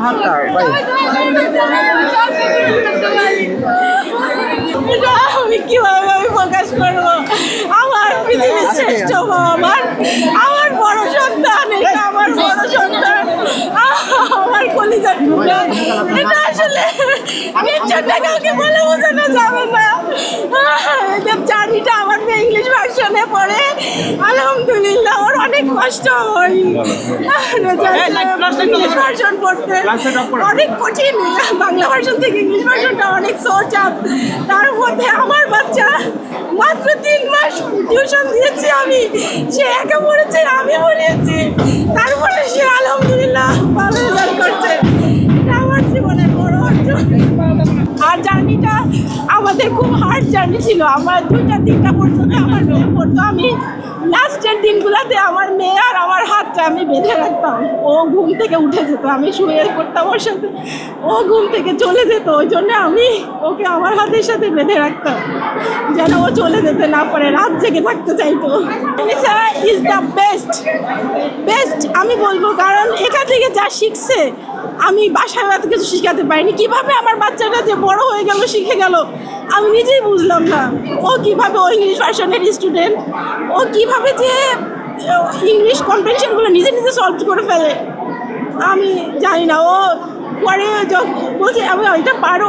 হাতটা ভাই। আমি কিভাবে আমি প্রকাশ করবো? আমার পৃথিবীর শ্রেষ্ঠ ভগবান, আমার বড় সন্তান, এটা আমার বড় সন্তান, আমার কলিজার টুকরা। এটা আসলে নিশ্চয়টা কাউকে বলে বোঝানো যাবে না। জার্নিটা আমার মেয়ে ইংলিশ ভার্সনে পড়ে, আলহামদুলিল্লাহ ওর অনেক কষ্ট হয় ইংলিশ ভার্সন পড়তে, অনেক কঠিন। বাংলা ভার্সন থেকে ইংলিশ ভার্সনটা অনেক সহজ। তার মধ্যে আমার বাচ্চা মাত্র 3 মাস টিউশন দিয়েছি আমি, সে একা পড়েছে, আমি পড়িয়েছি, তারপরে সে আলহামদুলিল্লাহ ভালো রেজাল্ট করছে। এটা আমার জীবনের বড় অর্জন। আর জার্নিটা আমাদের খুব হার্ড জার্নি ছিল। আমার 2টা-3টা পর্যন্ত আমার মেয়ে পড়তো। আমি লাস্টের দিনগুলোতে আমার মেয়ে আর আমার হাতটা আমি বেঁধে রাখতাম। ও ঘুম থেকে উঠে যেত, আমি শুয়ে পড়তাম ওর সাথে, ও ঘুম থেকে চলে যেত। ওই জন্য আমি ওকে আমার হাতের সাথে বেঁধে রাখতাম যেন ও চলে যেতে না পারে, রাত জেগে থাকতে চাইতো। ইজ দ্য বেস্ট আমি বলবো, কারণ এখান থেকে যা শিখছে আমি বাসায় এত কিছু শিখাতে পারিনি। কিভাবে আমার বাচ্চাটা যে বড় হয়ে গেল, শিখে গেল, আমি নিজেই বুঝলাম না। ও কিভাবে, ও ইংলিশ ভার্সনের স্টুডেন্ট, ও কিভাবে যে ইংলিশ কম্পিটিশনগুলো নিজে নিজে সলভ করে ফেলে আমি জানি না। ও পরে বলছে আমি এটা পারো,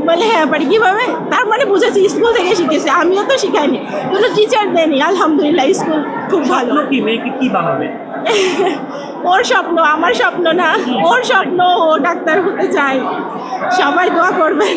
বলে হ্যাঁ পারি। কীভাবে? তার মানে বুঝেছি স্কুল থেকে শিখেছে, আমিও তো শিখাইনি, কোনো টিচার দেয়নি। আলহামদুলিল্লাহ স্কুল খুব ভালো। কি মেয়েকে কি বানাবে? ওর স্বপ্ন, আমার স্বপ্ন না, ওর স্বপ্ন, ও ডাক্তার হতে চায়। সবাই দোয়া করবেন।